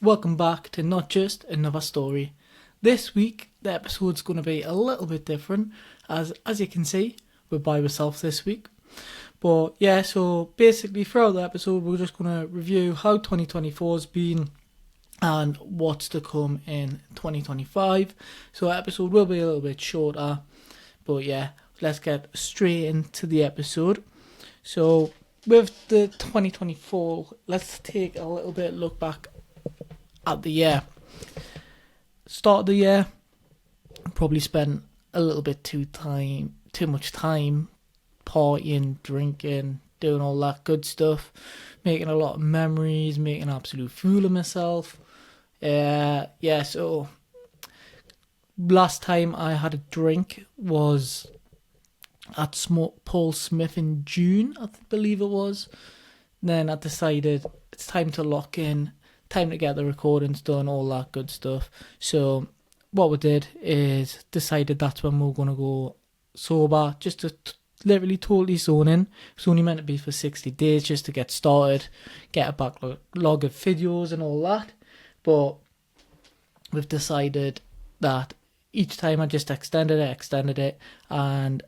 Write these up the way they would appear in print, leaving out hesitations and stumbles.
welcome back to Not Just Another Story. This week, the episode's going to be a little bit different, as you can see, we're by ourselves this week. But yeah, so basically throughout the episode, we're just going to review how 2024 has been and what's to come in 2025. So the episode will be a little bit shorter, but yeah, let's get straight into the episode. So with the 2024, let's take a little bit look back at the year. Start of the year, probably spent a little bit too much time partying, drinking, doing all that good stuff, making a lot of memories, making an absolute fool of myself. So last time I had a drink was at Paul Smith in June, I believe it was. Then I decided it's time to lock in, time to get the recordings done, all that good stuff. So what we did is decided that's when we we're going to go sober, just to literally totally zone in. It's only meant to be for 60 days just to get started, get a backlog of videos and all that. But we've decided that each time I just extended it, and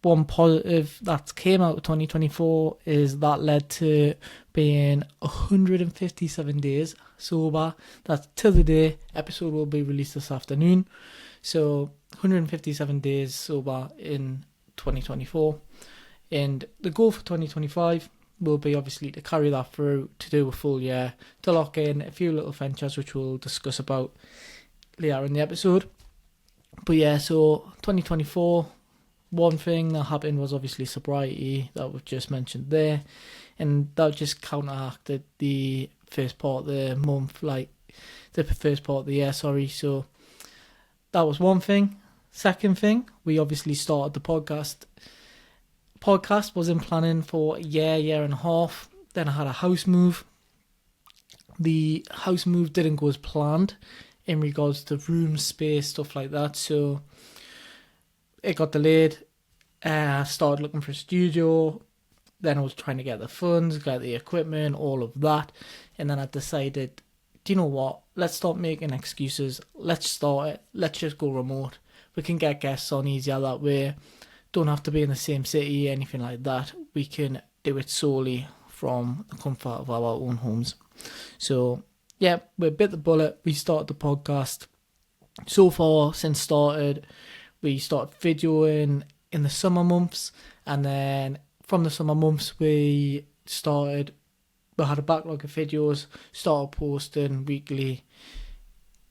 one positive that came out of 2024 is that led to being 157 days sober. That's till the day. Episode will be released this afternoon. So 157 days sober in 2024. And the goal for 2025 will be obviously to carry that through, to do a full year, to lock in a few little ventures which we'll discuss about later in the episode. But yeah, so 2024, one thing that happened was obviously sobriety that we've just mentioned there, and that just counteracted the first part of the month, like the first part of the year, so that was one thing. Second thing, we obviously started the podcast was in planning for a year and a half. Then I had a house move. The house move didn't go as planned in regards to room space, stuff like that, so it got delayed. I started looking for a studio. Then I was trying to get the funds, get the equipment, all of that. And then I decided, do you know what? Let's stop making excuses. Let's start it. Let's just go remote. We can get guests on easier that way. Don't have to be in the same city, anything like that. We can do it solely from the comfort of our own homes. So, yeah, we bit the bullet. We started the podcast. So far, since started, we started videoing in the summer months, and then from the summer months we had a backlog of videos, started posting weekly.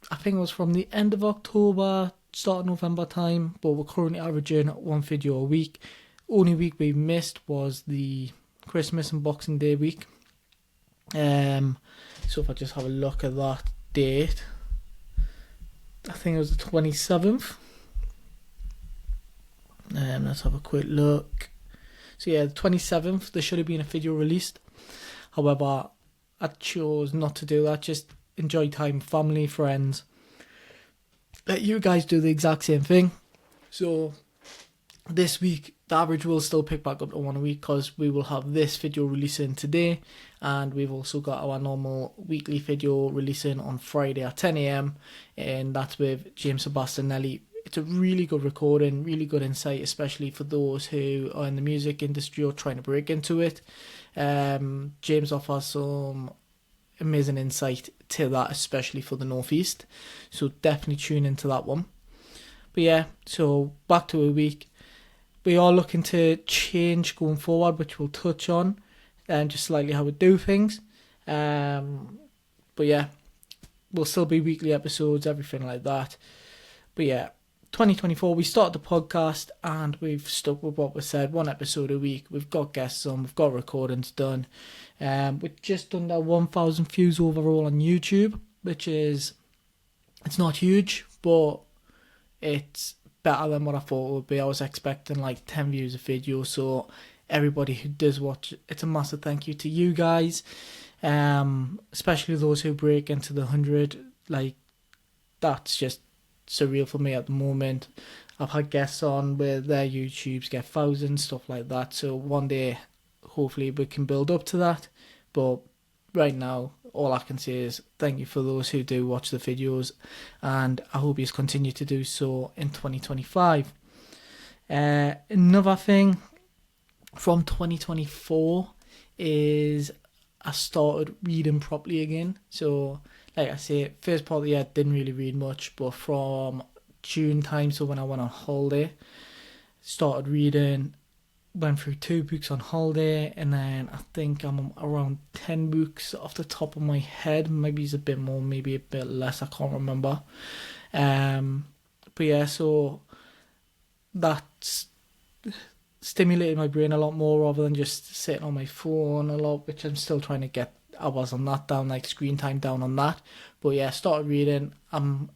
I think it was from the end of October, start of November time, but we're currently averaging one video a week. Only week we missed was the Christmas and Boxing Day week. So if I just have a look at that date, I think it was the 27th. Let's have a quick look. So yeah, the 27th, there should have been a video released. However, I chose not to do that. Just enjoy time, family, friends. Let you guys do the exact same thing. So this week, the average will still pick back up to one a week because we will have this video releasing today, and we've also got our normal weekly video releasing on Friday at 10 a.m. and that's with James Sebastianelli. It's a really good recording, really good insight, especially for those who are in the music industry or trying to break into it. James offers some amazing insight to that, especially for the Northeast. So definitely tune into that one. But yeah, so back to a week. We are looking to change going forward, which we'll touch on, and just slightly how we do things. But yeah, we'll still be weekly episodes, everything like that. But yeah, 2024, we started the podcast and we've stuck with what we said, one episode a week. We've got guests on, we've got recordings done. We've just under 1,000 views overall on YouTube, which is, it's not huge, but it's better than what I thought it would be. I was expecting like 10 views a video, so everybody who does watch, it's a massive thank you to you guys, especially those who break into the 100. Like, that's just surreal for me at the moment. I've had guests on where their YouTubes get thousands, stuff like that, so one day hopefully we can build up to that, but right now all I can say is thank you for those who do watch the videos, and I hope you continue to do so in 2025. Another thing from 2024 is I started reading properly again. So, like I say, first part of the year didn't really read much, but from June time, so when I went on holiday, started reading, went through 2 books on holiday, and then I think I'm around 10 books off the top of my head. Maybe it's a bit more, maybe a bit less, I can't remember. But yeah, so that's stimulated my brain a lot more rather than just sitting on my phone a lot, which I'm still trying to get hours on that down, like screen time down on that. But yeah, started reading. I'm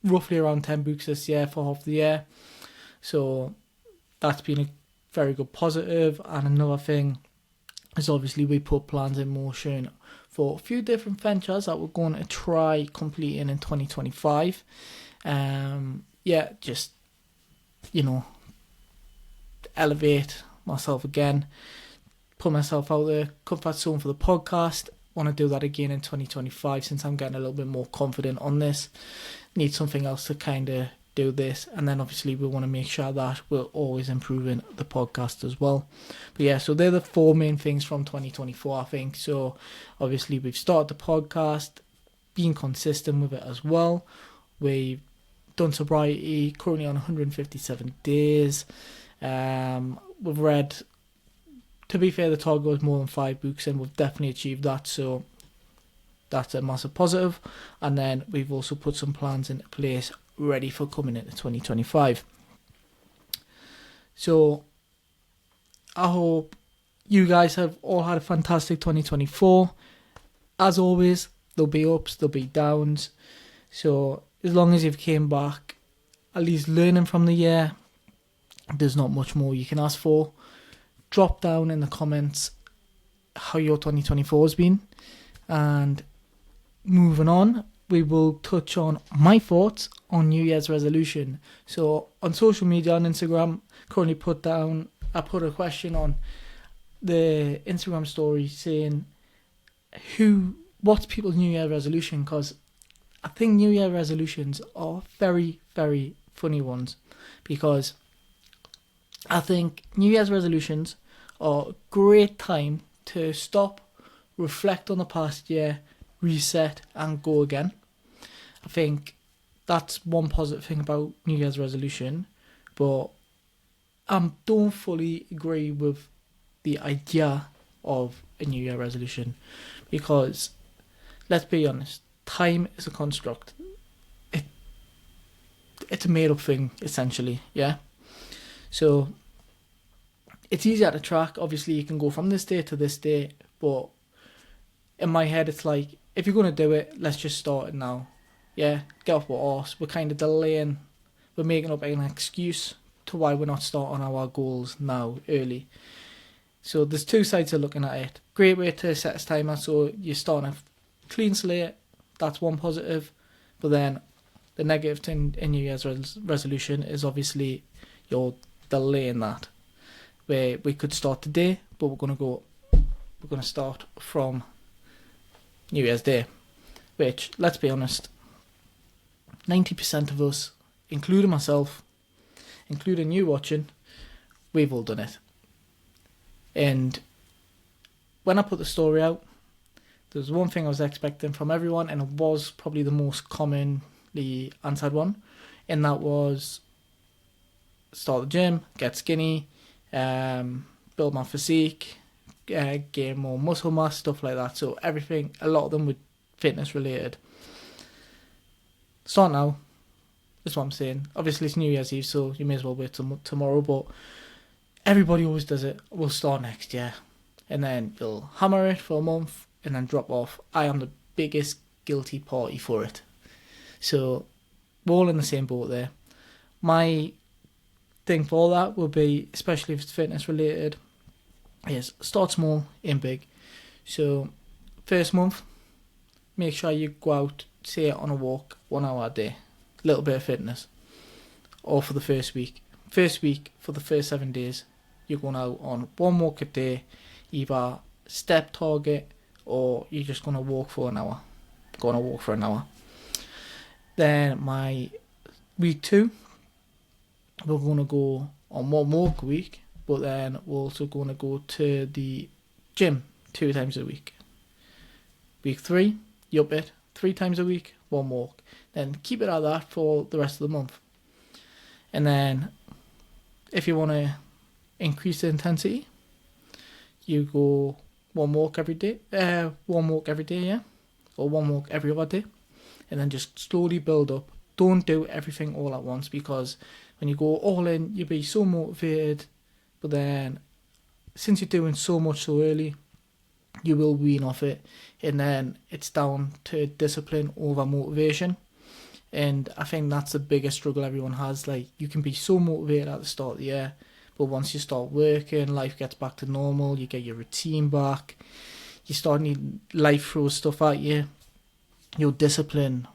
roughly around 10 books this year for half the year, so that's been a very good positive. And another thing is obviously we put plans in motion for a few different ventures that we're going to try completing in 2025. Yeah, just, elevate myself again, put myself out there, comfort zone for the podcast. Want to do that again in 2025 since I'm getting a little bit more confident on this. Need something else to kind of do this, and then obviously we want to make sure that we're always improving the podcast as well. But yeah, so they're the 4 main things from 2024, I think. So obviously we've started the podcast, being consistent with it as well. We've done sobriety, currently on 157 days. We've read, to be fair, the target was more than 5 books, and we've definitely achieved that, so that's a massive positive. And then we've also put some plans into place ready for coming into 2025. So I hope you guys have all had a fantastic 2024. As always, there'll be ups, there'll be downs. So as long as you've came back, at least learning from the year, there's not much more you can ask for. Drop down in the comments how your 2024 has been. And moving on, we will touch on my thoughts on New Year's resolution. So on social media, on Instagram, currently I put a question on the Instagram story saying what's people's New Year resolution, because I think New Year resolutions are very, very funny ones, because I think New Year's resolutions are a great time to stop, reflect on the past year, reset and go again. I think that's one positive thing about New Year's resolution, but I don't fully agree with the idea of a New Year resolution, because let's be honest, time is a construct. It's a made up thing, essentially, yeah? So it's easier to track. Obviously you can go from this day to this day, but in my head it's like, if you're going to do it, let's just start it now. Yeah, get off our arse. We're kind of delaying, we're making up an excuse to why we're not starting our goals now, early. So there's 2 sides of looking at it. Great way to set a timer, so you're starting a clean slate, that's one positive. But then the negative thing in New Year's resolution is obviously you're delaying that. Where we could start today, but we're going to start from New Year's Day, which, let's be honest, 90% of us, including myself, including you watching, we've all done it. And when I put the story out, there was one thing I was expecting from everyone, and it was probably the most commonly answered one, and that was start the gym, get skinny, build my physique, gain more muscle mass, stuff like that. So everything, a lot of them were fitness related. Start now, that's what I'm saying. Obviously it's New Year's Eve, so you may as well wait till tomorrow, but everybody always does it. We'll start next year, and then you'll hammer it for a month and then drop off. I am the biggest guilty party for it. So we're all in the same boat there. My thing for that will be, especially if it's fitness related, is start small, aim big. So first month, make sure you go out, say on a walk, 1 hour a day, a little bit of fitness. Or for the first week, for the first 7 days, you're going out on 1 walk a day, either step target or you're just going to walk for an hour. Going to walk for an hour. Then my week 2, we're going to go on 1 walk a week, but then we're also going to go to the gym 2 times a week. Week 3, you up it 3 times a week, 1 walk. Then keep it at that for the rest of the month. And then if you want to increase the intensity, you go 1 walk every day, 1 walk every day, yeah, or 1 walk every other day, and then just slowly build up. Don't do everything all at once, because when you go all in, you'll be so motivated, but then since you're doing so much so early, you will wean off it, and then it's down to discipline over motivation. And I think that's the biggest struggle everyone has. Like, you can be so motivated at the start of the year, but once you start working, life gets back to normal, you get your routine back, you start needing, life throws stuff at you, your discipline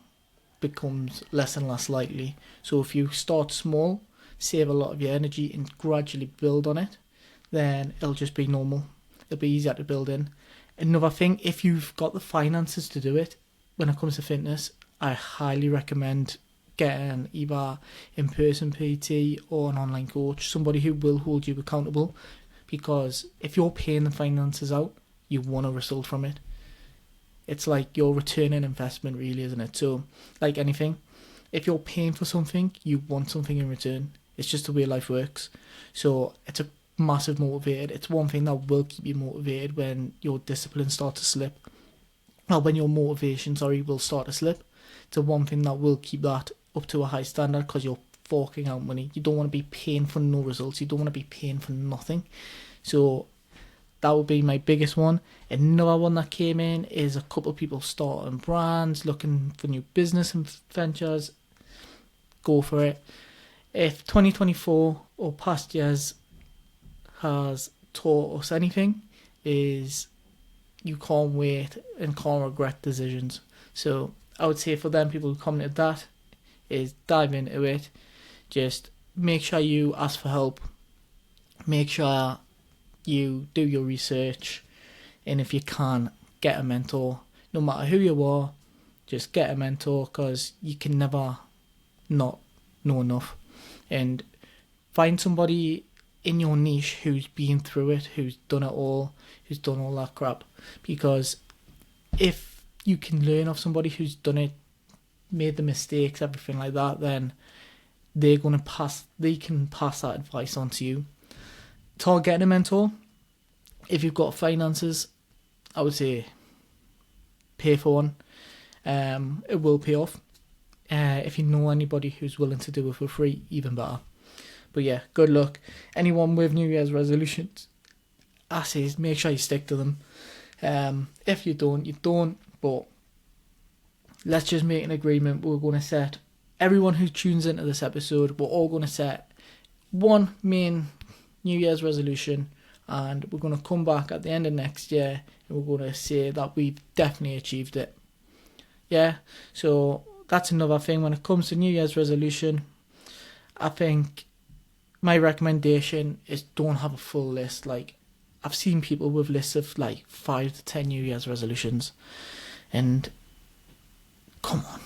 becomes less and less likely. So if you start small, save a lot of your energy and gradually build on it, then it'll just be normal. It'll be easier to build in. Another thing, if you've got the finances to do it, when it comes to fitness, I highly recommend getting either in-person PT or an online coach, somebody who will hold you accountable, because if you're paying the finances out, you want a result from it. It's like your return on investment, really, isn't it? So, like anything, if you're paying for something, you want something in return. It's just the way life works. So it's a massive motivator. It's one thing that will keep you motivated when your discipline starts to slip. Well, when your motivation, will start to slip. It's the one thing that will keep that up to a high standard, because you're forking out money. You don't want to be paying for no results. You don't want to be paying for nothing. So that would be my biggest one. Another one that came in is a couple of people starting brands, looking for new business ventures. Go for it. If 2024 or past years has taught us anything, is you can't wait and can't regret decisions. So I would say for them people who commented that, is dive into it. Just make sure you ask for help. Make sure you do your research, and if you can, get a mentor. No matter who you are, just get a mentor, because you can never not know enough. And find somebody in your niche who's been through it, who's done it all, who's done all that crap. Because if you can learn off somebody who's done it, made the mistakes, everything like that, then they can pass that advice on to you. Start getting a mentor. If you've got finances, I would say pay for one. It will pay off. If you know anybody who's willing to do it for free, even better. But yeah, good luck. Anyone with New Year's resolutions, I say make sure you stick to them. If you don't, you don't. But let's just make an agreement. We're going to set, everyone who tunes into this episode, we're all going to set one main New Year's resolution, and we're going to come back at the end of next year and we're going to say that we've definitely achieved it. Yeah, so that's another thing. When it comes to New Year's resolution, I think my recommendation is don't have a full list. Like, I've seen people with lists of like 5 to 10 New Year's resolutions, and come on,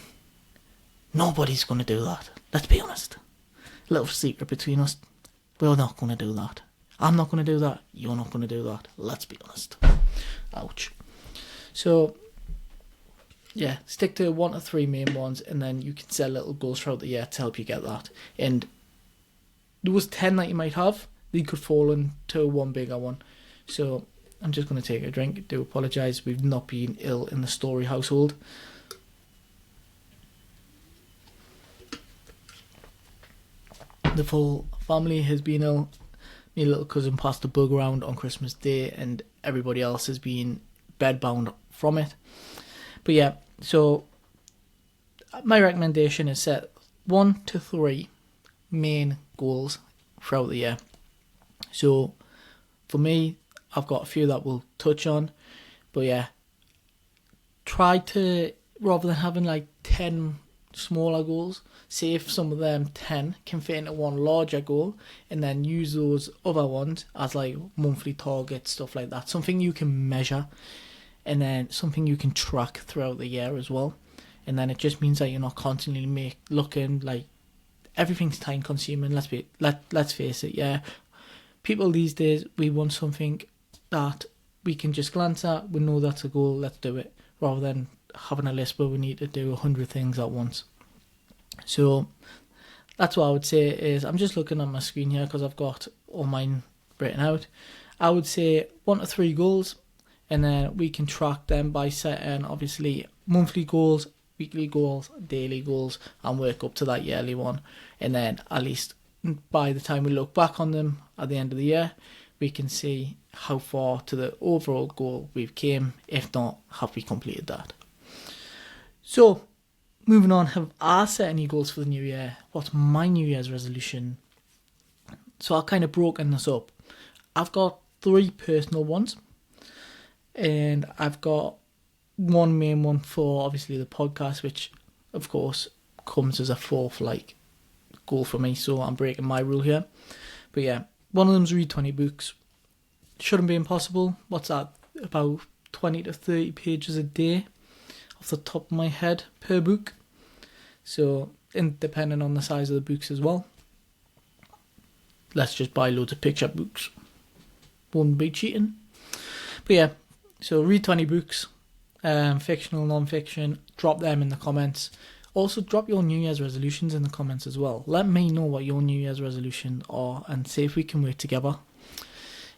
nobody's going to do that. Let's be honest. Little secret between us, we're not going to do that. I'm not going to do that. You're not going to do that. Let's be honest. Ouch. So, yeah, stick to 1 to 3 main ones, and then you can set little goals throughout the year to help you get that. And those 10 that you might have, they could fall into one bigger one. So, I'm just going to take a drink. I do apologise. We've not been ill in the Story household. The full family has been ill. My little cousin passed a bug around on Christmas Day, and everybody else has been bedbound from it. But yeah, so my recommendation is set 1 to 3 main goals throughout the year. So for me, I've got a few that we'll touch on. But yeah, try to, rather than having like 10 smaller goals, see if some of them 10 can fit into one larger goal, and then use those other ones as like monthly targets, stuff like that. Something you can measure. and then something you can track throughout the year as well. And then it just means that you're not constantly looking like everything's time consuming. Let's face it, yeah. People these days, we want something that we can just glance at, we know that's a goal, let's do it, rather than having a list where we need to do 100 things at once. So that's what I would say is, I'm just looking at my screen here because I've got all mine written out. I would say 1 to 3 goals, and then we can track them by setting obviously monthly goals, weekly goals, daily goals, and work up to that yearly one. And then at least by the time we look back on them at the end of the year, we can see how far to the overall goal we've came. If not, have we completed that? So moving on, have I set any goals for the new year? What's my New Year's resolution? So I've kind of broken this up. I've got 3 personal ones, and I've got one main one for obviously the podcast, which of course comes as a 4th goal for me, so I'm breaking my rule here. But yeah, one of them's read 20 books. Shouldn't be impossible. What's that? About 20 to 30 pages a day off the top of my head per book. So, and depending on the size of the books as well. Let's just buy loads of picture books. Wouldn't be cheating. But yeah, so read 20 books, fictional, non-fiction. Drop them in the comments. Also, drop your New Year's resolutions in the comments as well. Let me know what your New Year's resolutions are and see if we can work together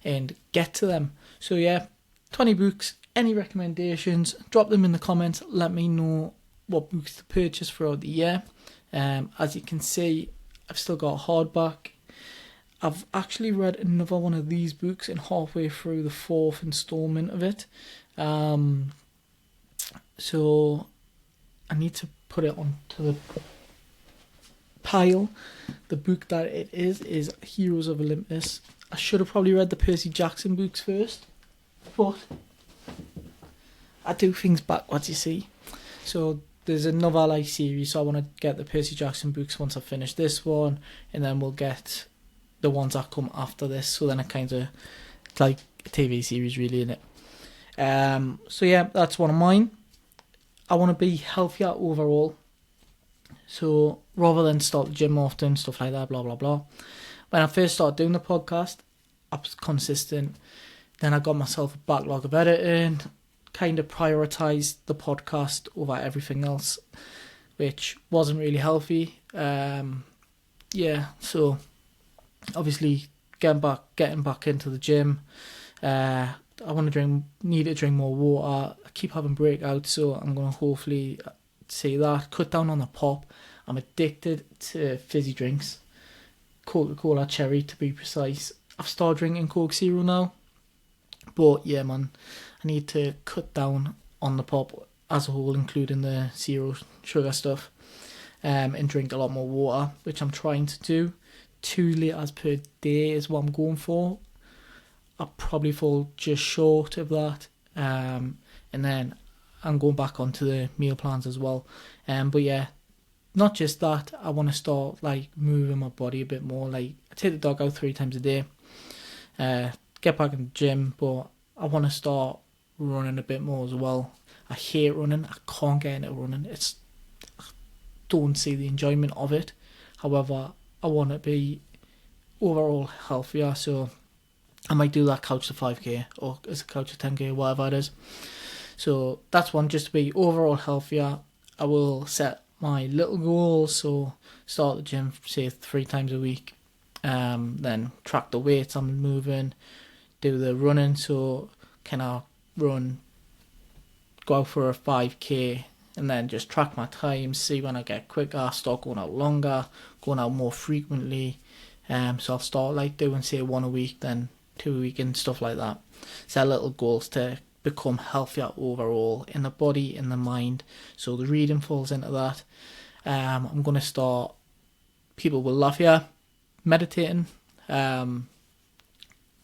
and get to them. So yeah, 20 books. Any recommendations, drop them in the comments. Let me know what books to purchase throughout the year. As you can see, I've still got a hardback. I've actually read another one of these books and halfway through the 4th installment of it. So I need to put it onto the pile. The book that it is Heroes of Olympus. I should have probably read the Percy Jackson books first, but I do things backwards, you see. So there's another series, so I want to get the Percy Jackson books once I finish this one, and then we'll get the ones that come after this. So then it's like a TV series really, innit? So yeah, that's one of mine. I want to be healthier overall. So rather than start the gym often, stuff like that, blah blah blah. When I first started doing the podcast, I was consistent. Then I got myself a backlog of editing, kind of prioritised the podcast over everything else, which wasn't really healthy. Yeah, so obviously getting back into the gym. I need to drink more water. I keep having breakouts, so I'm going to hopefully see that. Cut down on the pop. I'm addicted to fizzy drinks. Coca-Cola cherry to be precise. I've started drinking Coke Zero now. But yeah, man, I need to cut down on the pop as a whole, including the zero sugar stuff, and drink a lot more water, which I'm trying to do. 2 litres per day is what I'm going for. I'll probably fall just short of that. And then I'm going back onto the meal plans as well. But yeah, not just that, I want to start moving my body a bit more. I take the dog out 3 times a day. Get back in the gym, but I want to start running a bit more as well. I hate running. I can't get into running. I don't see the enjoyment of it. However, I want to be overall healthier, so I might do that couch to 5k or as a couch to 10k, whatever it is. So that's one, just to be overall healthier. I will set my little goals, so start the gym, say 3 times a week, then track the weights I'm moving, do the running, so can I run, go out for a 5k, and then just track my time, see when I get quicker, start going out longer, going out more frequently. So I'll start doing say 1 a week, then 2 a week and stuff like that. Set little goals to become healthier overall in the body, in the mind. So the reading falls into that. I'm going to start, people will laugh here, meditating.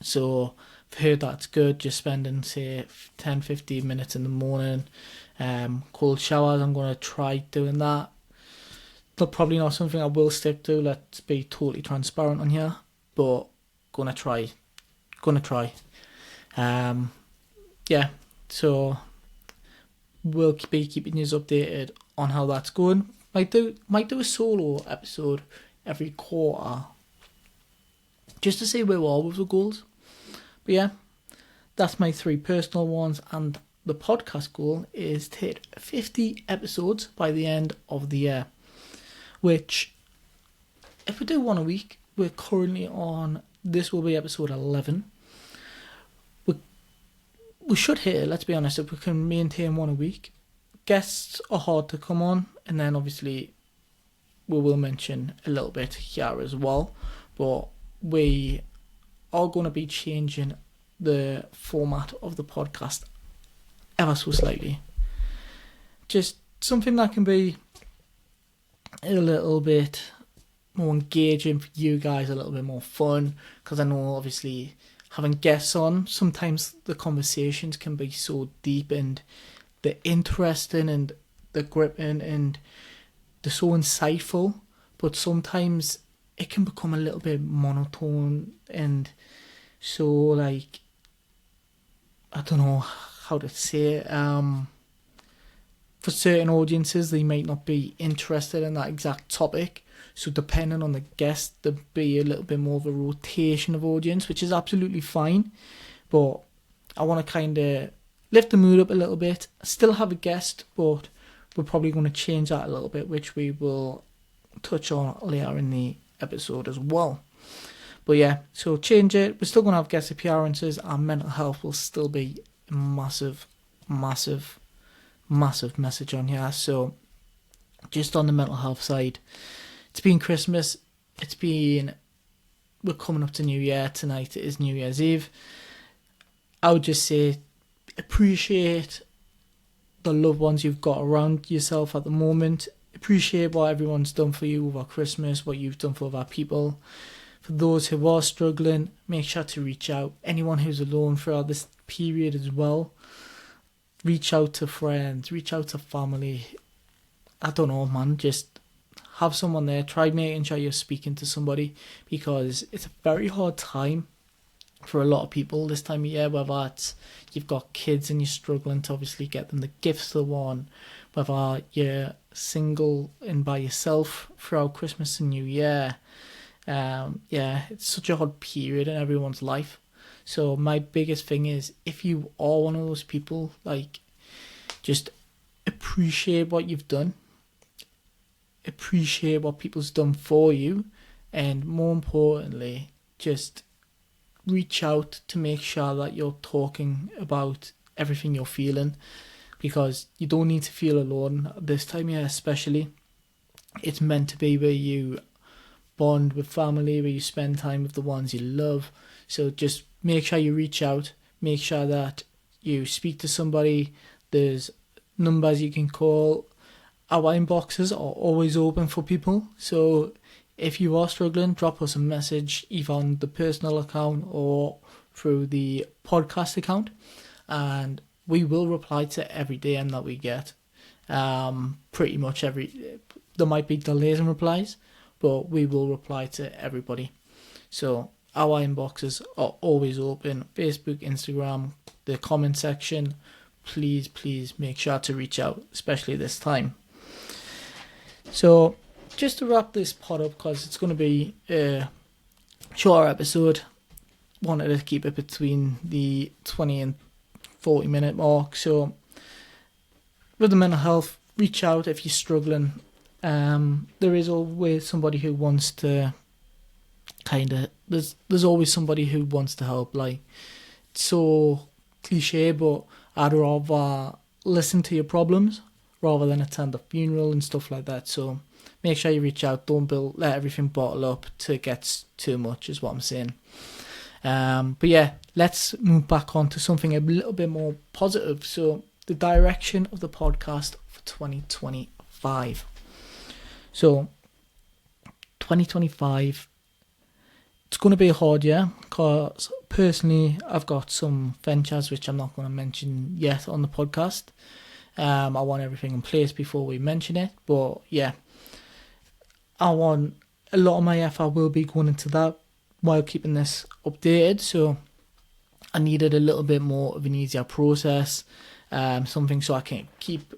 So I've heard that's good, just spending say 10-15 minutes in the morning. Cold showers, I'm going to try doing that. But probably not something I will stick to, let's be totally transparent on here, but gonna try. Yeah, so We'll be keeping you updated on how that's going. Might do a solo episode every quarter, just to see where we are with the goals. But yeah, that's my 3 personal ones, and the podcast goal is to hit 50 episodes by the end of the year, which, if we do one a week, we're currently on, this will be episode 11. We should hit it, let's be honest, if we can maintain one a week. Guests are hard to come on, and then obviously we will mention a little bit here as well, but we are going to be changing the format of the podcast ever so slightly. Just something that can be a little bit more engaging for you guys, a little bit more fun, because I know obviously having guests on, sometimes the conversations can be so deep and they're interesting and they're gripping and they're so insightful, but sometimes it can become a little bit monotone and so, like, I don't know how to say it. For certain audiences, they might not be interested in that exact topic. So depending on the guest, there'll be a little bit more of a rotation of audience, which is absolutely fine. But I want to kind of lift the mood up a little bit. Still have a guest, but we're probably going to change that a little bit, which we will touch on later in the episode as well. But yeah, so change it. We're still going to have guest appearances, and mental health will still be a massive message on here. So just on the mental health side, it's been Christmas, we're coming up to New Year. Tonight is New Year's Eve. I would just say appreciate the loved ones you've got around yourself at the moment. Appreciate what everyone's done for you over Christmas, what you've done for other people. For those who are struggling, make sure to reach out. Anyone who's alone throughout this period as well, reach out to friends, reach out to family. I don't know, man, just have someone there. Try making sure you're speaking to somebody, because it's a very hard time for a lot of people this time of year, whether it's you've got kids and you're struggling to obviously get them the gifts they want, whether you're single and by yourself throughout Christmas and New Year. It's such a hard period in everyone's life. So my biggest thing is, if you are one of those people, like, just appreciate what you've done, appreciate what people's done for you, and more importantly, just reach out to make sure that you're talking about everything you're feeling, because you don't need to feel alone this time of year especially. It's meant to be where you bond with family, where you spend time with the ones you love. So just make sure you reach out, make sure that you speak to somebody. There's numbers you can call. Our inboxes are always open for people, so if you are struggling, drop us a message either on the personal account or through the podcast account, and we will reply to every DM that we get. Pretty much there might be delays in replies, but we will reply to everybody. So our inboxes are always open. Facebook, Instagram, the comment section. Please make sure to reach out, especially this time. So just to wrap this pod up, because it's going to be a shorter episode, wanted to keep it between the 20 and 40 minute mark. So with the mental health, reach out if you're struggling. There is always somebody who wants to there's always somebody who wants to help. Like, it's so cliche, but I'd rather listen to your problems rather than attend a funeral and stuff like that. So make sure you reach out. Don't let everything bottle up to get too much, is what I'm saying. But yeah, let's move back on to something a little bit more positive. So the direction of the podcast for 2025. So 2025, it's going to be a hard year, because personally I've got some ventures which I'm not going to mention yet on the podcast. I want everything in place before we mention it, but yeah, I want a lot of my effort will be going into that while keeping this updated. So I needed a little bit more of an easier process. something so I can keep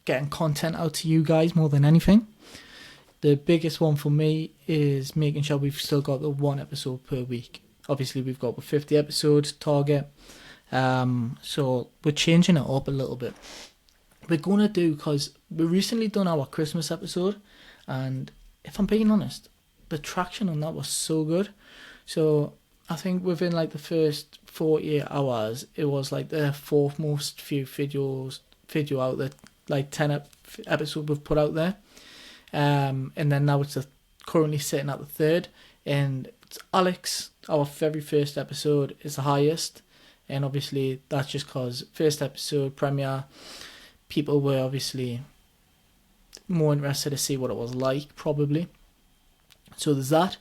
getting content out to you guys more than anything. The biggest one for me is making sure we've still got the 1 episode per week. Obviously, we've got the 50 episodes target, so we're changing it up a little bit. We're going to do, because we recently done our Christmas episode, and if I'm being honest, the traction on that was so good. So I think within like the first 48 hours, it was like the 4th most viewed video out there, like 10 episode we've put out there. And then now it's currently sitting at the 3rd, and it's Alex, our very first episode, is the highest. And obviously that's just because first episode premiere, people were obviously more interested to see what it was like, probably. So there's that.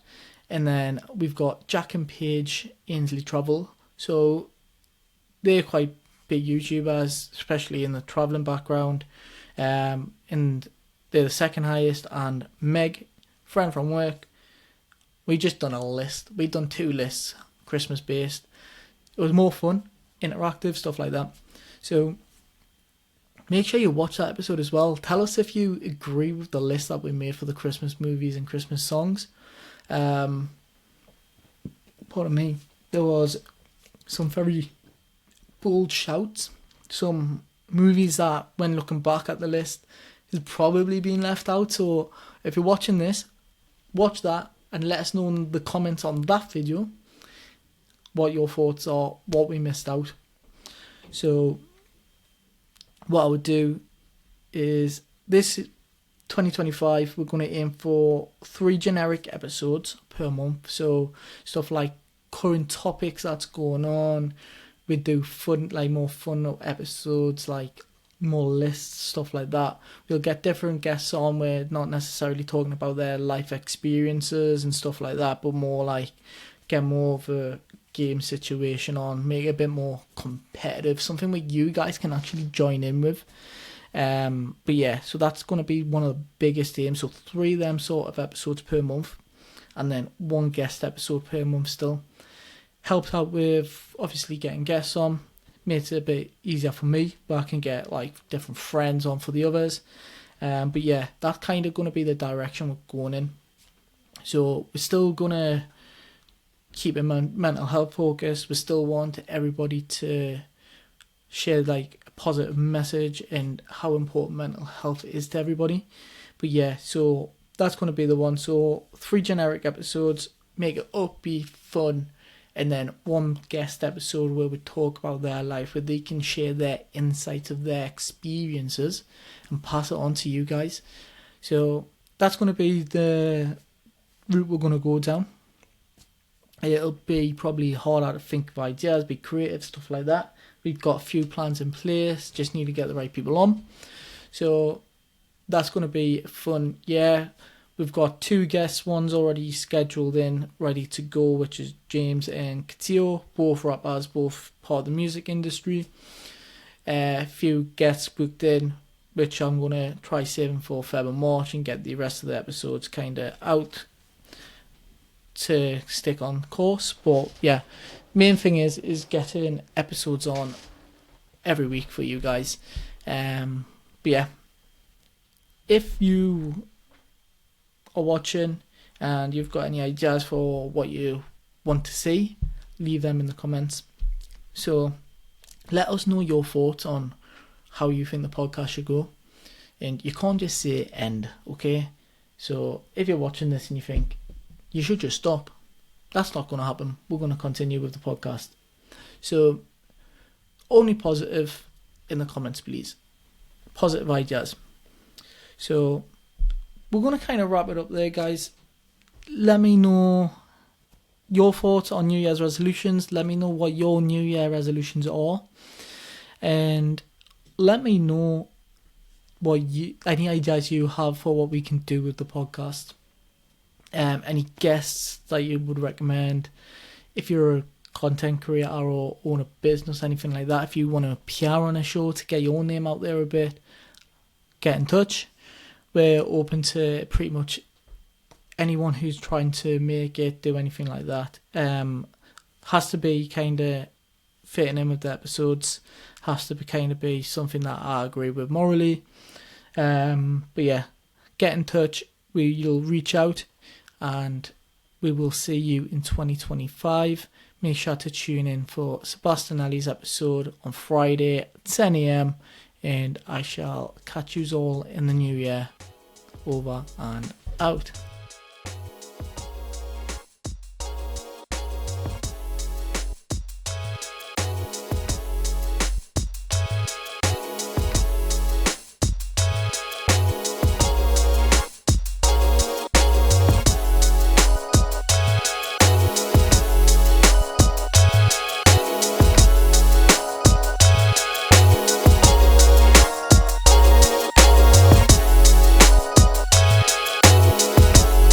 And then we've got Jack and Paige Ainsley Travel. So they're quite big YouTubers, especially in the travelling background. And they're the 2nd highest. And Meg, friend from work, we just done a list. We done 2 lists, Christmas based. It was more fun, interactive, stuff like that. So make sure you watch that episode as well. Tell us if you agree with the list that we made for the Christmas movies and Christmas songs. Pardon me. There was some very bold shouts. Some movies that, when looking back at the list, has probably been left out. So if you're watching this, watch that and let us know in the comments on that video what your thoughts are, what we missed out. So what I would do is, this 2025, we're going to aim for 3 generic episodes per month. So stuff like current topics that's going on. We do fun, like more fun episodes, like more lists, stuff like that. We'll get different guests on. We're not necessarily talking about their life experiences and stuff like that, but more like get more of a game situation on, make it a bit more competitive, something where you guys can actually join in with. But yeah, so that's going to be one of the biggest aims. So 3 of them sort of episodes per month, and then 1 guest episode per month still. Helps out with obviously getting guests on, makes it a bit easier for me, but I can get like different friends on for the others. But yeah, that's kind of going to be the direction we're going in. So we're still going to keep a mental health focus. We still want everybody to share like a positive message and how important mental health is to everybody. But yeah, so that's going to be the one. So 3 generic episodes, make it upbeat, fun, and then 1 guest episode where we talk about their life, where they can share their insights of their experiences and pass it on to you guys. So that's going to be the route we're going to go down. It'll be probably harder to think of ideas, be creative, stuff like that. We've got a few plans in place, just need to get the right people on. So that's going to be fun. Yeah, we've got 2 guests, one's already scheduled in, ready to go, which is James and Katio, both rappers, both part of the music industry. A few guests booked in, which I'm going to try saving for Feb and March and get the rest of the episodes kind of out to stick on course. But yeah, main thing is getting episodes on every week for you guys. But yeah, if you are watching and you've got any ideas for what you want to see, leave them in the comments. So let us know your thoughts on how you think the podcast should go, and you can't just say end, okay? So if you're watching this and you think you should just stop, that's not going to happen. We're going to continue with the podcast. So only positive in the comments, please. Positive ideas. So we're going to kind of wrap it up there, guys. Let me know your thoughts on New Year's resolutions. Let me know what your New Year resolutions are, and let me know any ideas you have for what we can do with the podcast. Any guests that you would recommend. If you're a content creator or own a business, anything like that, if you want to appear on a show to get your name out there a bit, get in touch. We're open to pretty much anyone who's trying to make it, do anything like that. Has to be kind of fitting in with the episodes, has to be something that I agree with morally. But yeah, get in touch. You'll reach out, and we will see you in 2025. Make sure to tune in for Sebastianelli's episode on Friday at 10 a.m. And I shall catch you all in the new year. Over and out.